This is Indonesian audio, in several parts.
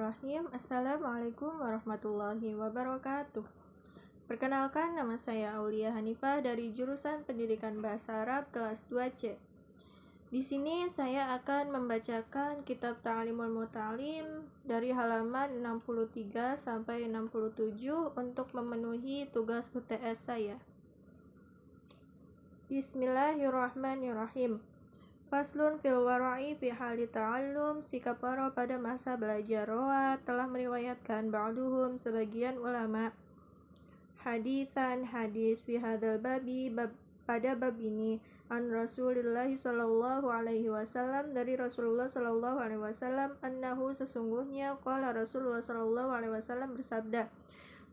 Bismillahirrahmanirrahim. Assalamualaikum warahmatullahi wabarakatuh. Perkenalkan, nama saya Aulia Hanifah dari jurusan Pendidikan Bahasa Arab kelas 2C. Di sini saya akan membacakan kitab Ta'limul Muta'allim dari halaman 63 sampai 67 untuk memenuhi tugas UTS saya. Bismillahirrahmanirrahim. Faslun fil wara'i fi hali ta'allum, sikap wara pada masa belajar. Rawa telah meriwayatkan ba'duhum sebagian ulama haditsan hadis fi hadzal babi pada bab ini an Rasulullah sallallahu alaihi wasallam dari Rasulullah sallallahu alaihi wasallam annahu sesungguhnya qala Rasulullah sallallahu alaihi wasallam bersabda,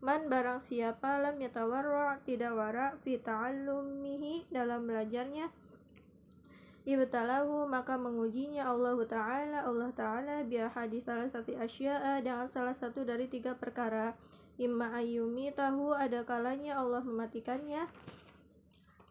man barang siapa lam yatawarra tidak wara fi ta'allumihi dalam belajarnya, ibtalahu maka mengujinya Allah Ta'ala biha hadis salah satu asya'a dengan salah satu dari 3 perkara. Imma ayyumi tahu ada kalanya Allah mematikannya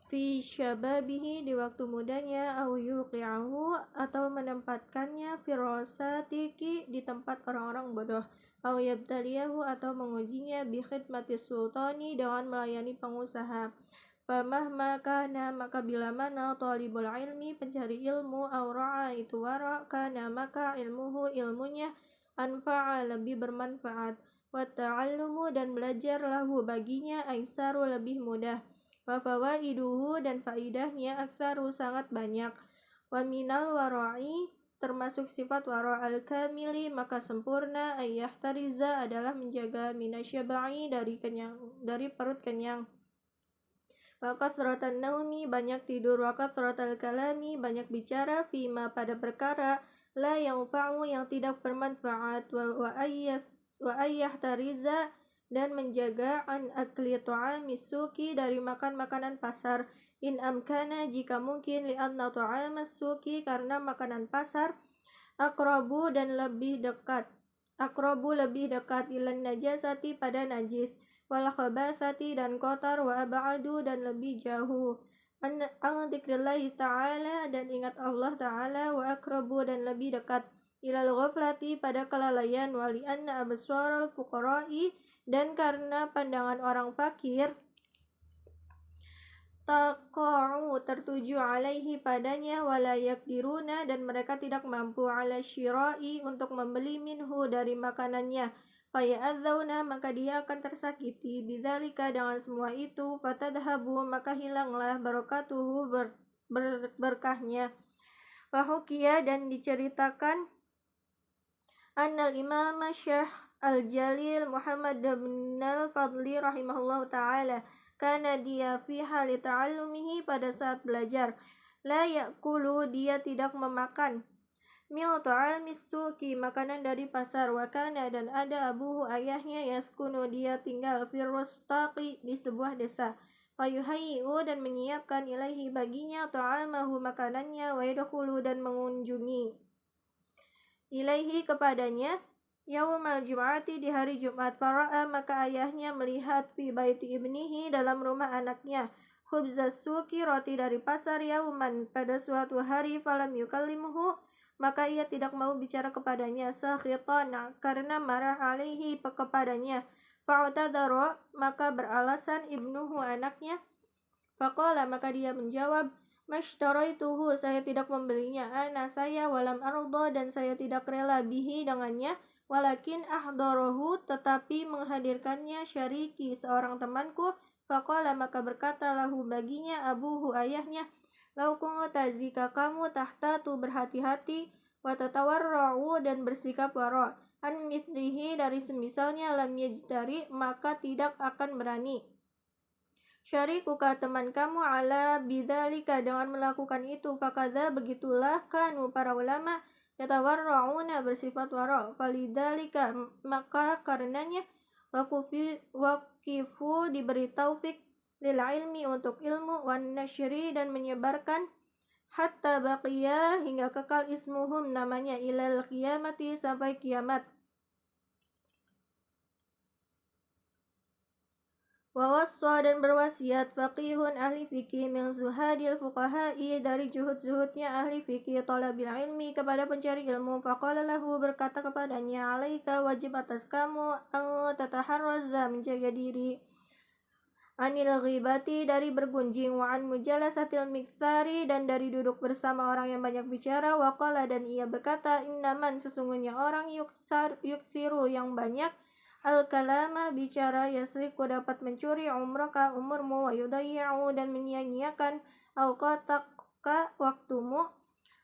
fi syababihi di waktu mudanya, au yuqi'ahu atau menempatkannya fi rasatiki di tempat orang-orang bodoh, au yabtaliyahu atau mengujinya bi khidmatis sultani dengan melayani pengusaha. Famahma kana maka bila mana talibul ilmi pencari ilmu aura'a itu wara kana maka ilmuhu ilmunya anfa'a lebih bermanfaat, wa ta'allumu dan belajar lahu baginya aisaru lebih mudah, wa fawaiduhu dan faidahnya aktsaru sangat banyak, wa minal wara'i termasuk sifat wara al-kamili maka sempurna ayyahtariza adalah menjaga minasyaba'i dari perut kenyang, wa kathratan naumi banyak tidur, wa kathratal kalami banyak bicara, fima pada perkara la yanfa'u yang tidak bermanfaat, wa ayyahtariza dan menjaga an akli ta'amis suki dari makan makanan pasar, in amkana jika mungkin, li'anna ta'amas suki karena makanan pasar aqrabu lebih dekat ilan najasati pada najis, wal khabathati dan kotor, wa ab'adu dan lebih jauh an dzikrillahi ta'ala dan ingat Allah Ta'ala, wa aqrabu dan lebih dekat ilal ghaflati pada kelalaian, wa li'anna absaral fuqara'i dan karena pandangan orang fakir taqa'u tertuju alaihi padanya, wala yakdiruna dan mereka tidak mampu ala syira'i untuk membeli minhu dari makanannya, faya'adzawna maka dia akan tersakiti bidzalika dengan semua itu, fatadhabu maka hilanglah barakatuhu berkahnya. Wahukiya dan diceritakan annal imam Syekh al-Jalil Muhammad bin al-Fadli rahimahullahu ta'ala karena dia fi hali ta'allumihi pada saat belajar, la ya'kulu dia tidak memakan, mil ta'amis suki makanan dari pasar, wa kana dan ada abuhu ayahnya yaskunu dia tinggal fi rustaqi di sebuah desa, wa yuhayyi'u dan menyiapkan ilaihi baginya ta'amahu makanannya, wa yadkhulu dan mengunjungi ilaihi kepadanya yaumal jum'ati di hari Jumat, fara'a maka ayahnya melihat fi baiti ibnihi dalam rumah anaknya khubzas suki roti dari pasar, yauman pada suatu hari, falam yukallimuhu maka ia tidak mau bicara kepadanya, sakhitan karena marah, alaihi kepadanya, fa'tadara maka beralasan ibnuhu anaknya, faqala maka dia menjawab, mashtaraituhu saya tidak membelinya, ana saya, walam arda dan saya tidak rela bihi dengannya, walakin ahdarahu tetapi menghadirkannya syariki seorang temanku, faqala maka berkata lahu baginya abuhu ayahnya, lau kunta jika kamu tahtatu berhati-hati, wa tatawarra'u dan bersikap wara, an mithlihi dari semisalnya, lam yajtari maka tidak akan berani, syarikuka teman kamu ala bidzalika dengan melakukan itu, fakadza begitulah kanu para ulama yatawarra'una bersifat wara, falidzalika maka karenanya waqifu diberi taufik lil ilmi untuk ilmu, wan nasyri dan menyebarkan, hatta baqiya hingga kekal ismuhum namanya, ilal qiyamati sampai kiamat. Wawassa dan berwasiat faqihun ahli fikih min zuhadil fuqaha'i dari zuhud-zuhudnya ahli fikih talabil ilmi kepada pencari ilmu. Faqala lahu berkata kepadanya, alaika wajib atas kamu tataharraza menjaga diri anil ghibati dari bergunjing wa an mujalasatil miktsari dan dari duduk bersama orang yang banyak bicara. Waqala dan ia berkata, innaman sesungguhnya orang yuksiru yang banyak al-kalama bicara yasriku dapat mencuri umraka umurmu wa yudayyi'u dan menyia-nyiakan awqataka waktumu.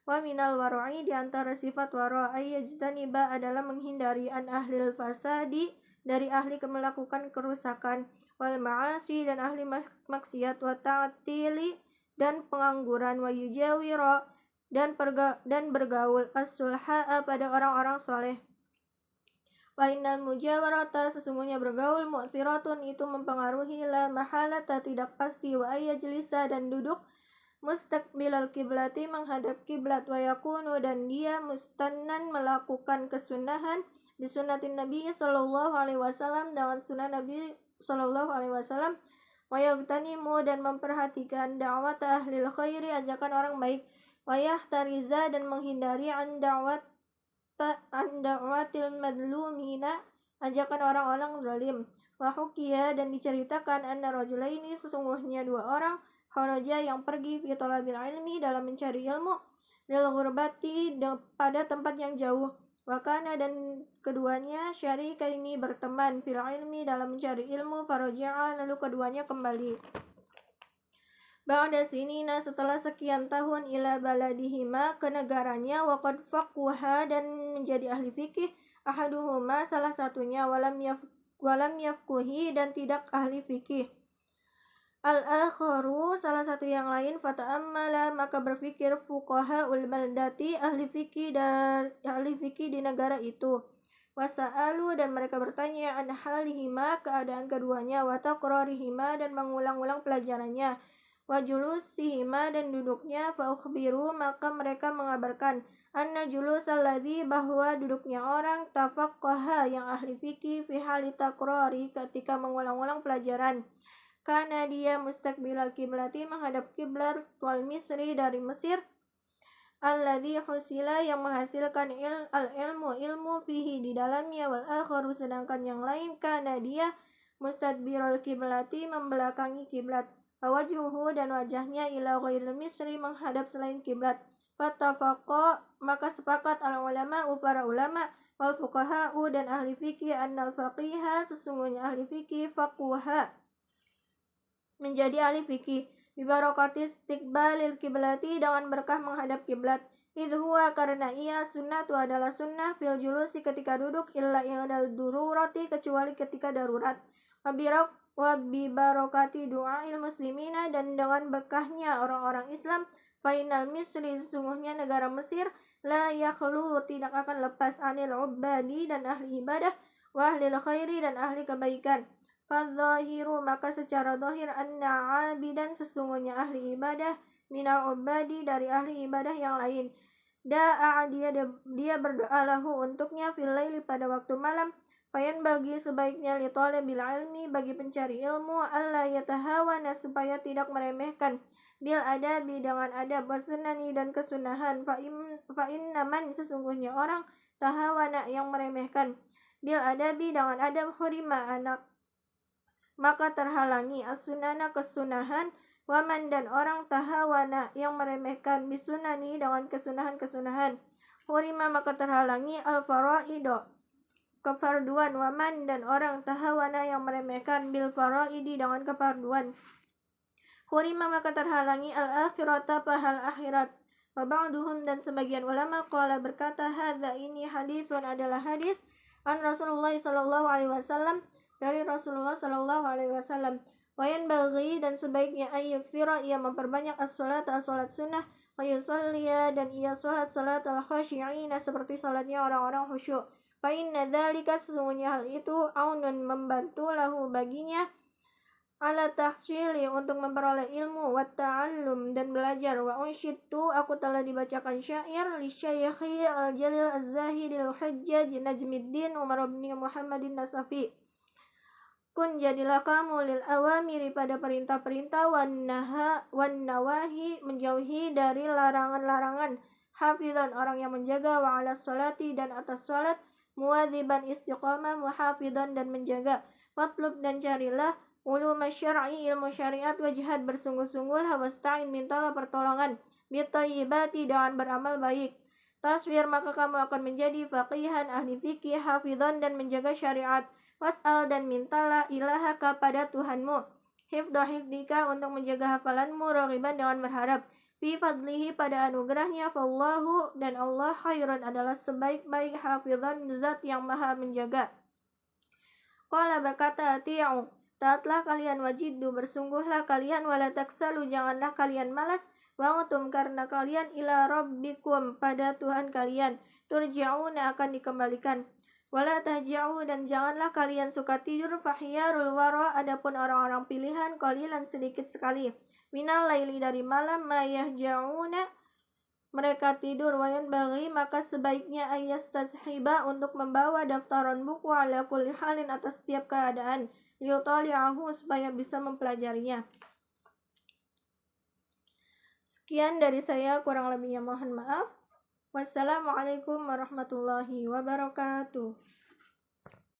Wa minal wara'i di antara sifat wara' ayyajtaniba adalah menghindari an ahlil fasadi dari ahli melakukan kerusakan, wal ma'asi dan ahli maksiat, wa ta'tili dan pengangguran, wa yujawira dan bergaul as-sulha'a pada orang-orang soleh. Wa innal mujawarata sesungguhnya bergaul mu'thiratun itu mempengaruhi la mahalata tidak pasti, wa ayyajlisa dan duduk mustaqbilal kiblati menghadap kiblat, wa yakunu dan dia mustannan melakukan kesunahan di sunnatin Nabi sallallahu alaihi wasallam dengan sunnah Nabi sallallahu alaihi wasallam, wa yagtanimu dan memperhatikan da'wat ahlil khairi ajakan orang baik, wa yahtariza dan menghindari an da'watil madlumina ajakan orang-orang zalim. Wa hukiya dan diceritakan anna rajulaini sesungguhnya dua orang kharaja yang pergi fi talabil ilmi dalam mencari ilmu lil ghurbati pada tempat yang jauh. Wa kana dan keduanya syarika ini berteman fil ilmi dalam mencari ilmu. Faraja'a lalu keduanya kembali ba'da sinina setelah sekian tahun ila baladihima ke negaranya, wa qad faqaha dan menjadi ahli fikih ahaduhuma salah satunya, walam yafkuhi dan tidak ahli fikih al-akharu salah satu yang lain. Fata'ammala maka berfikir fuqaha ul baldati ahli fikih di negara itu. Wasa'alu dan mereka bertanya an halihima keadaan keduanya, wa taqrarihima dan mengulang-ulang pelajarannya, wa julusihima dan duduknya. Fa ukhbiru maka mereka mengabarkan anna julusal ladzi bahwa duduknya orang tafaqqaha yang ahli fikih fi hali taqrari ketika mengulang-ulang pelajaran. Karena dia mustaqbilal kiblati menghadap kiblat, wal misri dari Mesir, alladzi husila yang menghasilkan ilmu fihi di dalamnya, wal akharu sedangkan yang lain karena dia mustadbirul kiblati membelakangi kiblat, wajhuhu dan wajahnya ila ghairil misri menghadap selain kiblat. Fattafaqa maka sepakat al ulama para ulama wal fuqaha dan ahli fikih annal faqiha sesungguhnya ahli fikih faquha menjadi ahli fikih bi barakatis istiqbalil kiblati dengan berkah menghadap kiblat. Idhuwa karena ia sunnatu adalah sunnah fil julusi ketika duduk illa indal dururati kecuali ketika darurat. Wa bi barakati du'ail muslimina dan dengan berkahnya orang-orang Islam. Fainal misri sesungguhnya negara Mesir la yakhlu tidak akan lepas anil ubadi dan ahli ibadah, wa ahli khairi dan ahli kebaikan. Fadzahiru maka secara zahir anna abidan sesungguhnya ahli ibadah minal ubadi dari ahli ibadah yang lain. Da'a dia berdoa lahu untuknya fil laili pada waktu malam. Fayan bagi sebaiknya li talabil ilmi bagi pencari ilmu alla yatahawana supaya tidak meremehkan bil adabi dengan adab wasunani dan kesunahan. Fa innaman sesungguhnya orang tahawana yang meremehkan bil adabi dengan adab hurima anak maka terhalangi as-sunana kesunahan. Waman dan orang tahawana yang meremehkan bisunani dengan kesunahan-kesunahan hurima maka terhalangi al-faraido kefarduan. Waman dan orang tahawana yang meremehkan bil faraidi dengan kefarduan hurima maka terhalangi al-akhirata pahal akhirat. Wa ba'duhum dan sebagian ulama qala berkata hadza ini hadithun adalah hadis an Rasulullah sallallahu alaihi wasallam dari Rasulullah sallallahu alaihi wasallam. Wayan bagi dan sebaiknya ayyukthira ia memperbanyak as-salat sunnah, wa yusalliya dan ia salat al-khashi'ina seperti salatnya orang-orang khusyuk. Fa inna dzalika sesungguhnya hal itu aunun membantu lahu baginya ala tahsili untuk memperoleh ilmu wa ta'allum dan belajar. Wa unsyidtu aku telah dibacakan syair li syekhi al-jalil az-zahid al-hujjaj Najmuddin Umar bin Muhammadin Nasafi Kun jadilah kamu lil awamiri pada perintah-perintah wan nawahi menjauhi dari larangan-larangan. Hafizan orang yang menjaga wa ala sholati dan atas sholat. Muwadziban istiqamah muhafizan dan menjaga. Watlub dan carilah ulum syar'i ilmu syariat wa jihad bersungguh-sungguh wasta'in mintalah pertolongan. Bitayyibati dengan beramal baik. Taswir maka kamu akan menjadi faqihan ahli fikih hafizan dan menjaga syariat. Was'al dan mintalah ilaha kepada Tuhanmu. Hifdha hifdika untuk menjaga hafalanmu, raghiban dengan berharap. Fi fadlihi pada anugerahnya, fallahu dan Allah khairun adalah sebaik-baik hafizan zat yang maha menjaga. Qala berkata ati'u, taatlah kalian wajiddu bersungguhlah kalian wala taksalu janganlah kalian malas wa'utum karena kalian ila rabbikum pada Tuhan kalian turja'una akan dikembalikan. Wala tahja'u dan janganlah kalian suka tidur fahyarul wara adapun orang-orang pilihan qalilan sedikit sekali minal laili dari malam mayahja'una mereka tidur wayan bagi maka sebaiknya ayastazhiba untuk membawa daftaran buku ala kulli halin atas setiap keadaan liutali'ahu supaya bisa mempelajarinya. Sekian dari saya, kurang lebihnya mohon maaf. Wassalamualaikum warahmatullahi wabarakatuh.